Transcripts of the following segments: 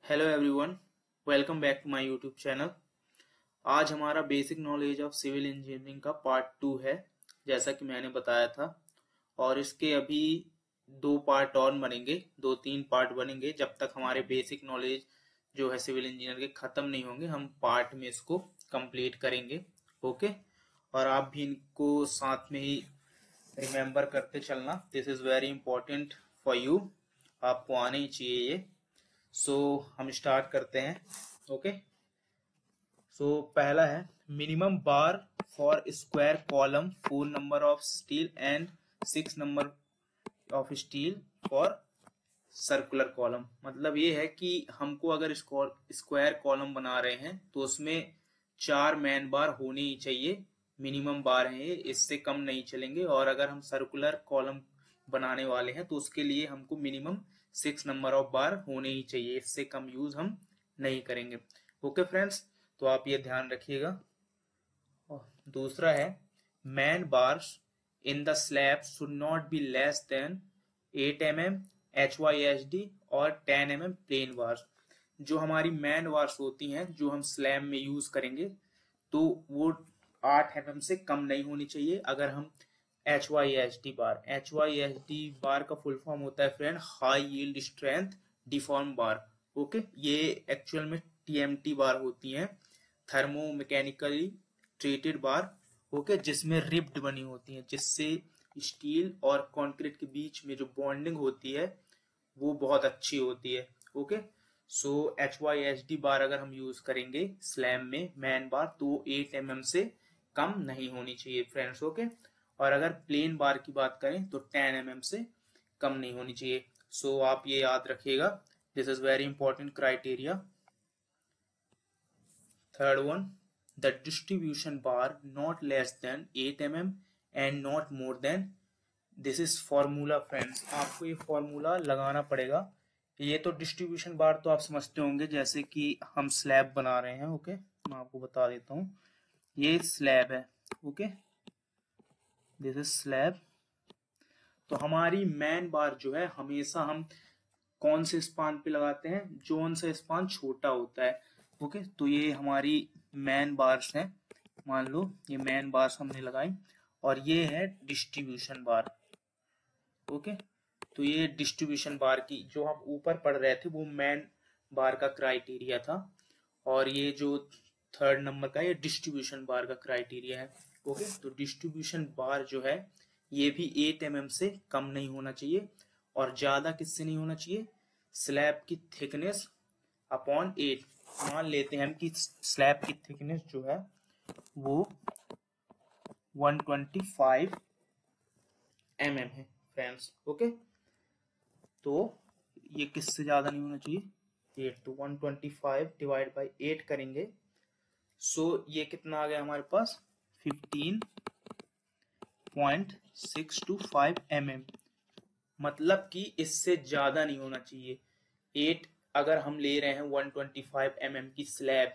Hello everyone, welcome back to my YouTube channel. आज हमारा basic knowledge of civil engineering का part 2 है, जैसा कि मैंने बताया था। और इसके अभी दो पार्ट और बनेंगे, दो तीन पार्ट बनेंगे। जब तक हमारे बेसिक नॉलेज जो है सिविल इंजीनियर के खत्म नहीं होंगे, हम पार्ट में इसको कंप्लीट करेंगे। ओके, और आप भी इनको साथ में ही रिमेम्बर करते चलना। This is very important for you, आपको आने ही चाहिए ये। सो हम स्टार्ट करते हैं। ओके, सो पहला है minimum bar for square column 4 number of steel and 6 number of steel for circular column. मतलब ये है कि हमको अगर स्क्वायर कॉलम बना रहे हैं तो उसमें 4 मैन बार होने ही चाहिए। मिनिमम बार है ये, इससे कम नहीं चलेंगे। और अगर हम सर्कुलर कॉलम बनाने वाले हैं तो उसके लिए हमको मिनिमम 6 नंबर ऑफ बार होने ही चाहिए, इससे कम यूज हम नहीं करेंगे। ओके फ्रेंड्स, तो आप ये ध्यान रखिएगा। दूसरा है man bars in the slab should not be less than 8 mm HYSD और 10 mm प्लेन बार्स। जो हमारी मैन बार्स होती हैं जो हम स्लैब में यूज करेंगे तो वो 8 mm से कम नहीं होनी चाहिए। अगर हम H Y S D bar का फुल फॉर्म होता है friend high yield strength deform bar. Okay, ये एक्चुअल में TMT बार होती हैं, thermo mechanically treated bar. Okay, जिसमें रिब्ड बनी होती है, जिससे स्टील और कंक्रीट के बीच में जो बॉन्डिंग होती है वो बहुत अच्छी होती है। ओके, सो HYSD बार अगर हम यूज करेंगे स्लैब में मैन बार तो 8 mm से कम नहीं होनी चाहिए फ्रेंड्स। ओके, और अगर प्लेन बार की बात करें तो 10 mm से कम नहीं होनी चाहिए। सो आप ये याद रखिएगा, this is very important criteria. Third one, the distribution bar not less than 8 mm and not more than. This is formula friends, आपको ये फॉर्मूला लगाना पड़ेगा। ये तो डिस्ट्रीब्यूशन बार तो आप समझते होंगे, जैसे कि हम स्लैब बना रहे हैं। ओके, मैं आपको बता देता हूँ, ये स्लैब है। Okay, this is slab. तो हमारी मैन बार जो है हमेशा हम कौन से स्पान पे लगाते हैं, जोन से स्पान छोटा होता है। ओके, तो ये हमारी मैन बार्स हैं। मान लो ये मैन बार्स हमने लगाई और ये है डिस्ट्रीब्यूशन बार। ओके, तो ये डिस्ट्रीब्यूशन बार की जो हम ऊपर पढ़ रहे थे वो मैन बार का क्राइटेरिया था, और ये जो थर्ड नंबर का ये डिस्ट्रीब्यूशन बार का क्राइटेरिया है। ओके, तो डिस्ट्रीब्यूशन बार जो है ये भी 8 mm से कम नहीं होना चाहिए। और ज्यादा किससे नहीं होना चाहिए, स्लैब की थिकनेस अपॉन 8। मान लेते हैं हम कि स्लैब की थिकनेस जो है वो 125 mm है फ्रेंड्स। ओके, तो ये किससे ज्यादा नहीं होना चाहिए, 8। तो 125 डिवाइड बाई 8 करेंगे, सो ये कितना आ गया हमारे पास 15.625 mm। मतलब कि इससे ज्यादा नहीं होना चाहिए। 8 अगर हम ले रहे हैं 125 mm की स्लैब,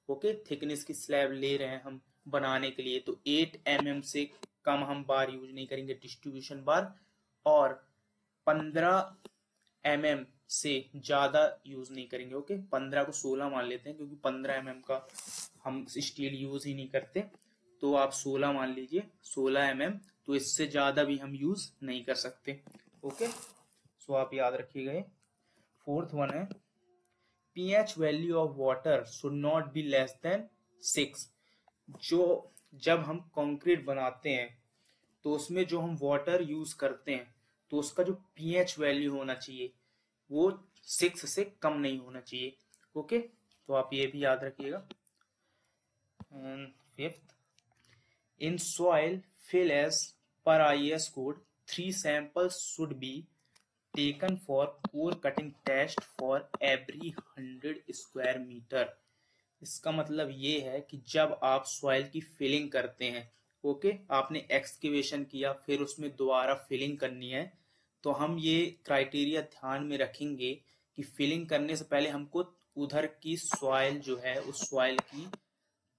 ओके, थिकनेस की स्लैब ले रहे हैं हम बनाने के लिए, तो 8 mm से कम हम बार यूज नहीं करेंगे डिस्ट्रीब्यूशन बार। और 15 mm से ज्यादा यूज नहीं करेंगे। ओके, 15 को 16 मान लेते हैं क्योंकि 15 mm का हम स्टील यूज ही नहीं करते, तो आप 16 मान लीजिए, 16 mm। तो इससे ज्यादा भी हम यूज नहीं कर सकते। ओके, सो आप याद रखिएगा। फोर्थ वन है pH value of water should not be less than 6। जो जब हम कंक्रीट बनाते हैं तो उसमें जो हम वाटर यूज करते हैं तो उसका जो pH वैल्यू होना चाहिए वो 6 से कम नहीं होना चाहिए। ओके, तो आप ये भी याद रखिएगा। Fifth, in soil fill as per IAS code 3 samples should be taken for core cutting test for every 100 square meter। इसका मतलब ये है कि जब आप सॉइल की फिलिंग करते हैं, ओके, आपने एक्सकेवेशन किया फिर उसमें दोबारा फिलिंग करनी है, तो हम ये क्राइटेरिया ध्यान में रखेंगे कि फिलिंग करने से पहले हमको उधर की सॉइल जो है उस सॉइल की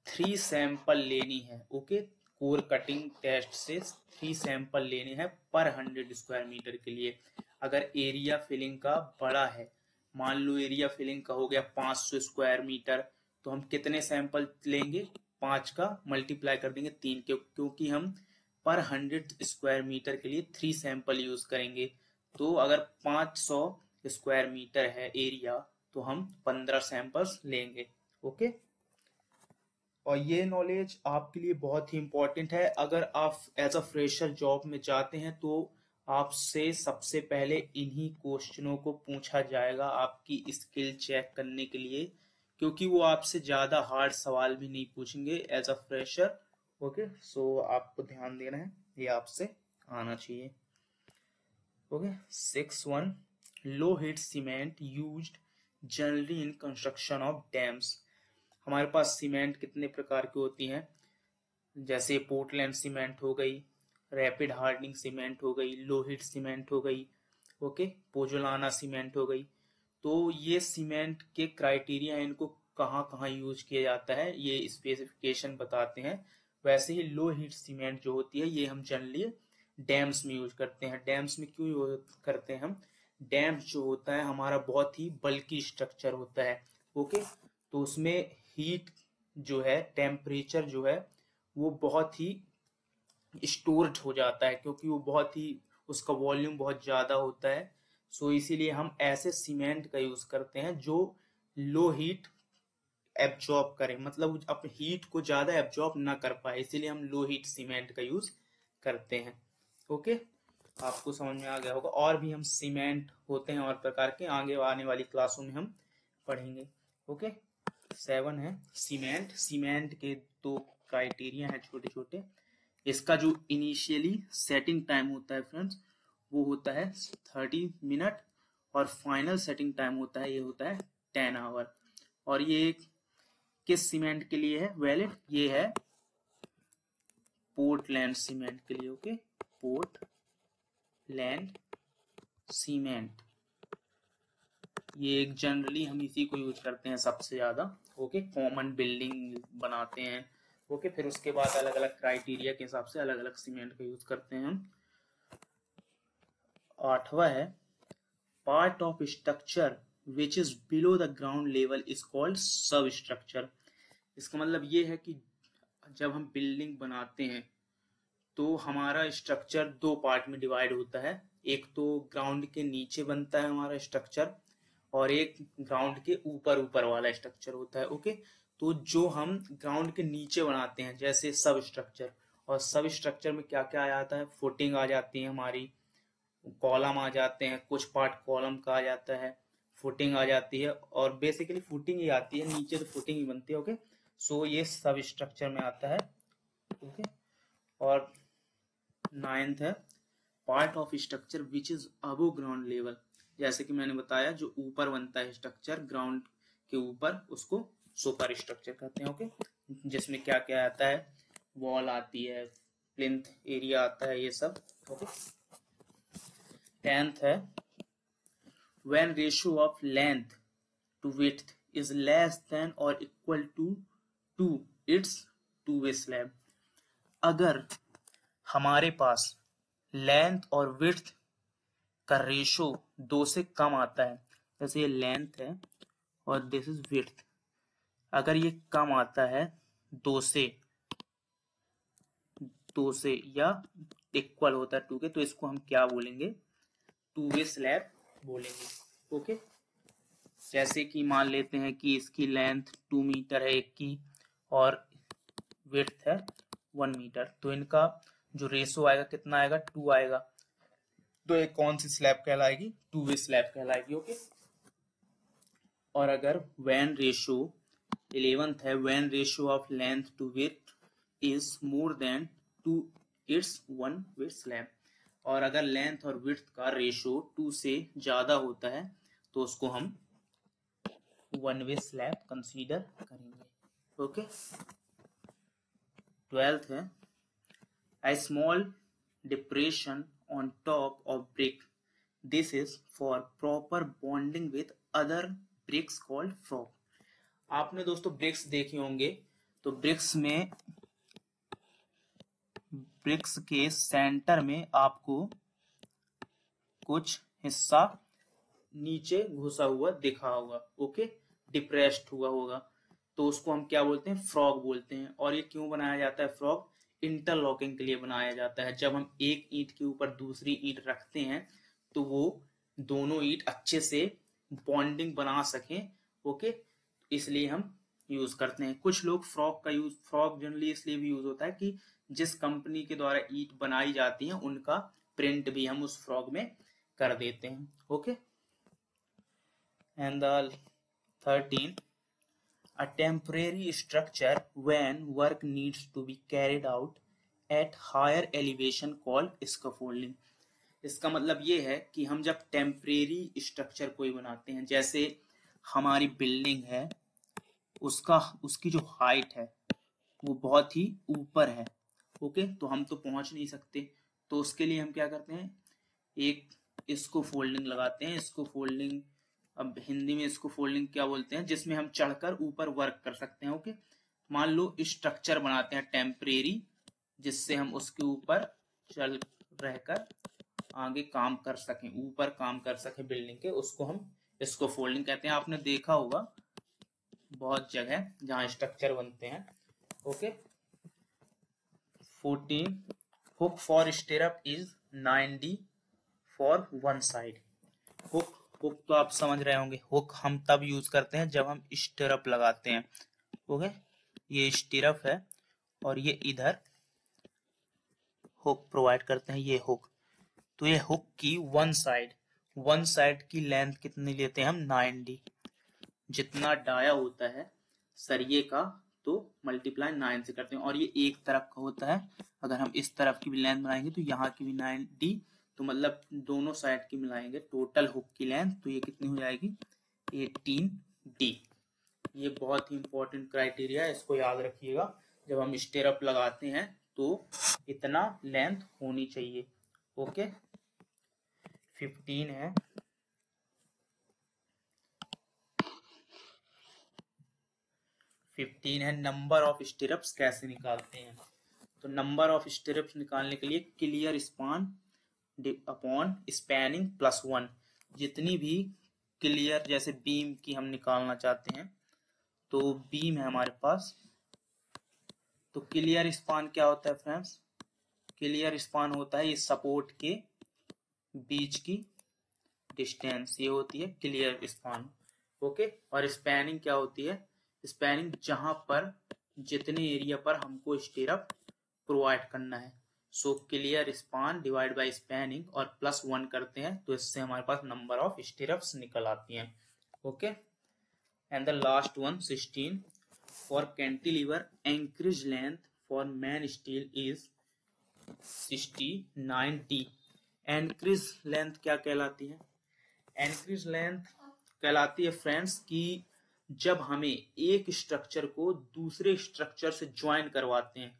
3 सैंपल लेनी है। ओके, कोर कटिंग टेस्ट से 3 सैंपल लेने हैं पर 100 स्क्वायर मीटर के लिए। अगर एरिया फिलिंग का बड़ा है, मान लो एरिया फिलिंग का हो गया 500 स्क्वायर मीटर, तो हम कितने सैंपल लेंगे, 5 का मल्टीप्लाई कर देंगे 3 के, क्योंकि हम पर 100 स्क्वायर मीटर के लिए 3 सैंपल यूज करेंगे। तो अगर 500 स्क्वायर मीटर है एरिया, तो हम 15 सैंपल्स लेंगे। ओके, और ये नॉलेज आपके लिए बहुत ही इंपॉर्टेंट है। अगर आप एज अ फ्रेशर जॉब में जाते हैं तो आपसे सबसे पहले इन्हीं क्वेश्चनों को पूछा जाएगा आपकी स्किल चेक करने के लिए, क्योंकि वो आपसे ज्यादा हार्ड सवाल भी नहीं पूछेंगे एज अ फ्रेशर। ओके, सो आपको ध्यान देना है, ये आपसे आना चाहिए। Okay, 6.1 low heat cement used generally in construction of dams. हमारे पास सीमेंट कितने प्रकार की होती हैं, जैसे पोर्टलैंड सीमेंट हो गई, रैपिड हार्डनिंग सीमेंट हो गई, लो हीट सीमेंट हो गई, ओके, पोजोलाना सीमेंट हो गई। तो ये सीमेंट के क्राइटेरिया, इनको कहाँ कहाँ यूज किया जाता है ये स्पेसिफिकेशन बताते हैं। वैसे ही लो हीट सीमेंट जो होती है ये हम जनरली डैम्स में यूज करते हैं। डैम्स में क्यों यूज करते हैं हम, डैम्स जो होता है हमारा बहुत ही बल्कि स्ट्रक्चर होता है। ओके, तो उसमें हीट जो है, टेम्परेचर जो है वो बहुत ही स्टोर्ड हो जाता है, क्योंकि वो बहुत ही, उसका वॉल्यूम बहुत ज्यादा होता है। सो इसीलिए हम ऐसे सीमेंट का यूज करते हैं जो लो हीट एब्जॉर्ब करे, मतलब अपने हीट को ज्यादा एब्जॉर्ब ना कर पाए, इसीलिए हम लो हीट सीमेंट का यूज करते हैं। ओके, आपको समझ में आ गया होगा। और भी हम सीमेंट होते हैं और प्रकार के, आगे आने वाली क्लासों में हम पढ़ेंगे। ओके, 7 है सीमेंट। सीमेंट के 2 क्राइटेरिया है छोटे छोटे। इसका जो इनिशियली सेटिंग टाइम होता है फ्रेंड्स, वो होता है 30 मिनट, और फाइनल सेटिंग टाइम होता है, ये होता है 10 आवर। और ये किस सीमेंट के लिए है वैलिड, ये है पोर्टलैंड सीमेंट के लिए। ओके, पोर्टलैंड सीमेंट, ये एक जनरली हम इसी को यूज करते हैं सबसे ज्यादा। ओके, कॉमन बिल्डिंग बनाते हैं। ओके, फिर उसके बाद अलग अलग क्राइटेरिया के हिसाब से अलग अलग सीमेंट का यूज करते हैं हम। 8वां है part of structure which is below the ground level is called सब स्ट्रक्चर। इसका मतलब ये है कि जब हम बिल्डिंग बनाते हैं तो हमारा स्ट्रक्चर 2 पार्ट में डिवाइड होता है। एक तो ग्राउंड के नीचे बनता है हमारा स्ट्रक्चर, और एक ग्राउंड के ऊपर ऊपर वाला स्ट्रक्चर होता है। ओके, तो जो हम ग्राउंड के नीचे बनाते हैं जैसे सब स्ट्रक्चर, और सब स्ट्रक्चर में क्या क्या आ जाता है, फुटिंग आ जाती है हमारी, कॉलम आ जाते हैं, कुछ पार्ट कॉलम का आ जाता है, फुटिंग आ जाती है, और बेसिकली फुटिंग ही आती है, नीचे तो फुटिंग ही बनती है। ओके, सो ये सब स्ट्रक्चर में आता है। ओके, और 9th है part of structure which is above ground level. जैसे कि मैंने बताया, जो ऊपर बनता है स्ट्रक्चर ग्राउंड के ऊपर, उसको सुपर स्ट्रक्चर कहते हैं। ओके, जिसमें क्या क्या आता है, वॉल आती है, प्लिंथ एरिया आता है, ये सब। ओके, 10th है when ratio of length to width is less than or equal to its two-way slab। अगर हमारे पास लेंथ और विड्थ का रेशो 2 से कम आता है, जैसे ये लेंथ है और दिस इज विड्थ, अगर ये कम आता है 2 से 2 से या इक्वल होता है 2 के, तो इसको हम क्या बोलेंगे, टू वे स्लैब बोलेंगे। ओके, जैसे कि मान लेते हैं कि इसकी लेंथ 2 मीटर है एक की, और विड्थ है 1 मीटर, तो इनका जो रेशो आएगा कितना आएगा, 2 आएगा। तो एक कौन सी स्लैब कहलाएगी, टू वे स्लैब कहलाएगी। ओके, और अगर व्हेन रेशो 11th है when ratio of length to width is more than two it's one way slab. और अगर लेंथ और विड्थ का रेशो 2 से ज्यादा होता है तो उसको हम वन वे स्लैब कंसीडर करेंगे। ओके, 12th है a small depression on top of brick, this is for proper bonding with other bricks called frock। आपने दोस्तों ब्रिक्स देखे होंगे, तो ब्रिक्स के सेंटर में आपको कुछ हिस्सा नीचे घुसा हुआ दिखा होगा, ओके, डिप्रेस्ड हुआ होगा, तो उसको हम क्या बोलते हैं, फ्रॉग बोलते हैं। और ये क्यों बनाया जाता है फ्रॉग, इंटरलॉकिंग के लिए बनाया जाता है। जब हम एक ईंट के ऊपर दूसरी ईंट रखते हैं तो वो दोनों ईंट अच्छे से बॉन्डिंग बना सकें, ओके, इसलिए हम यूज करते हैं। कुछ लोग फ्रॉग जनरली इसलिए भी यूज होता है कि जिस कंपनी के द्वारा ईंट बनाई जाती है उनका प्रिंट भी हम उस फ्रॉग में कर देते हैं, okay. And the 13, a temporary structure when work needs to be carried out at higher elevation called scaffolding। इसका मतलब ये है कि हम जब टेम्परेरी स्ट्रक्चर कोई बनाते हैं, जैसे हमारी बिल्डिंग है, उसकी जो हाइट है वो बहुत ही ऊपर है, ओके, तो हम तो पहुंच नहीं सकते, तो उसके लिए हम क्या करते हैं, एक इसको फोल्डिंग लगाते हैं। इसको फोल्डिंग, अब हिंदी में इसको फोल्डिंग क्या बोलते हैं, जिसमें हम चढ़कर ऊपर वर्क कर सकते हैं, ओके। मान लो स्ट्रक्चर बनाते हैं टेम्परेरी, जिससे हम उसके ऊपर चल रहकर आगे काम कर सकें, ऊपर काम कर सकें बिल्डिंग के, उसको हम इसको फोल्डिंग कहते हैं। आपने देखा होगा बहुत जगह जहां स्ट्रक्चर बनते हैं, okay. 14, hook for stirrup is 9D for one side. Hook, hook तो आप समझ रहे होंगे, हुक हम तब यूज करते हैं जब हम स्टिरअप लगाते हैं, ओके। ये स्टिरअप है और ये इधर हुक प्रोवाइड करते हैं, ये हुक। तो ये हुक की वन साइड की लेंथ कितनी लेते हैं हम, 9D। जितना डाया होता है सरिये का तो मल्टीप्लाई 9 से करते हैं, और ये एक तरफ का होता है। अगर हम इस तरफ की भी लेंथ बनाएंगे तो यहाँ की भी 9D, तो मतलब दोनों साइड की मिलाएंगे टोटल हुक की लेंथ, तो ये कितनी हो जाएगी, 18D। ये बहुत ही इंपॉर्टेंट क्राइटेरिया है, इसको याद रखिएगा। जब हम स्टिरअप लगाते हैं तो इतना लेंथ होनी चाहिए, ओके। 15 है, 15 है नंबर ऑफ स्टिरअप्स कैसे निकालते हैं। तो नंबर ऑफ स्टिरअप्स निकालने के लिए clear span upon spanning plus 1। जितनी भी क्लियर, जैसे बीम की हम निकालना चाहते हैं, तो बीम है हमारे पास, तो क्लियर स्पान क्या होता है फ्रेंड्स, क्लियर स्पान होता है ये सपोर्ट के बीच की डिस्टेंस, ये होती है क्लियर स्पान, ओके। और स्पैनिंग क्या होती है, स्पैनिंग जहां पर जितने एरिया पर हमको स्टिरअप प्रोवाइड करना है। So clear span divide by spanning और प्लस 1 करते हैं, तो इससे हमारे पास नंबर ऑफ स्टिरअप्स निकल आती हैं, okay. And the last one 16, for cantilever anchorage length for main steel is 69D। Anchorage length क्या कहलाती है, एंकरेज लेंथ कहलाती है फ्रेंड्स कि जब हमें एक स्ट्रक्चर को दूसरे स्ट्रक्चर से ज्वाइन करवाते हैं,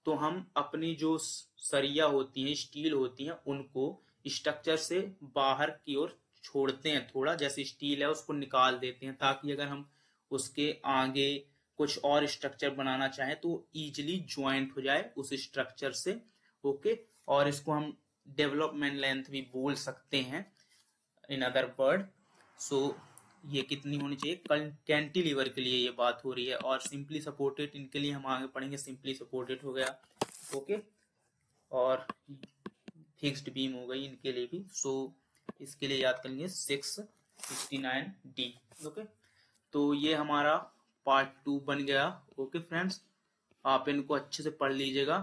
तो हम अपनी जो सरिया होती हैं, स्टील होती हैं, उनको स्ट्रक्चर से बाहर की ओर छोड़ते हैं थोड़ा, जैसे स्टील है उसको निकाल देते हैं, ताकि अगर हम उसके आगे कुछ और स्ट्रक्चर बनाना चाहें तो इजिली ज्वाइंट हो जाए उस स्ट्रक्चर से, ओके। और इसको हम डेवलपमेंट लेंथ भी बोल सकते हैं इन अदर वर्ड। सो ये कितनी होनी चाहिए, कैंटिलीवर के लिए ये बात हो रही है। और सिंपली सपोर्टेड, इनके लिए हम आगे पढ़ेंगे, सिंपली सपोर्टेड हो गया, ओके। और फिक्स्ड बीम हो गई इनके लिए भी। सो इसके लिए याद करेंगे 669D, ओके। तो ये हमारा पार्ट 2 बन गया, ओके फ्रेंड्स। आप इनको अच्छे से पढ़ लीजिएगा,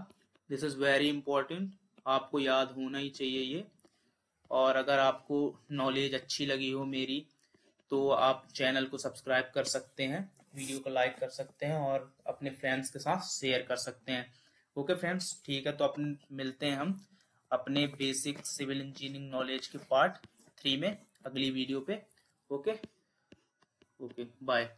दिस इज वेरी इंपॉर्टेंट, आपको याद होना ही चाहिए ये। और अगर आपको नॉलेज अच्छी लगी हो मेरी, तो आप चैनल को सब्सक्राइब कर सकते हैं, वीडियो को लाइक कर सकते हैं और अपने फ्रेंड्स के साथ शेयर कर सकते हैं, ओके फ्रेंड्स। ठीक है, तो अपन मिलते हैं हम अपने बेसिक सिविल इंजीनियरिंग नॉलेज के पार्ट 3 में अगली वीडियो पे, ओके। Okay, bye.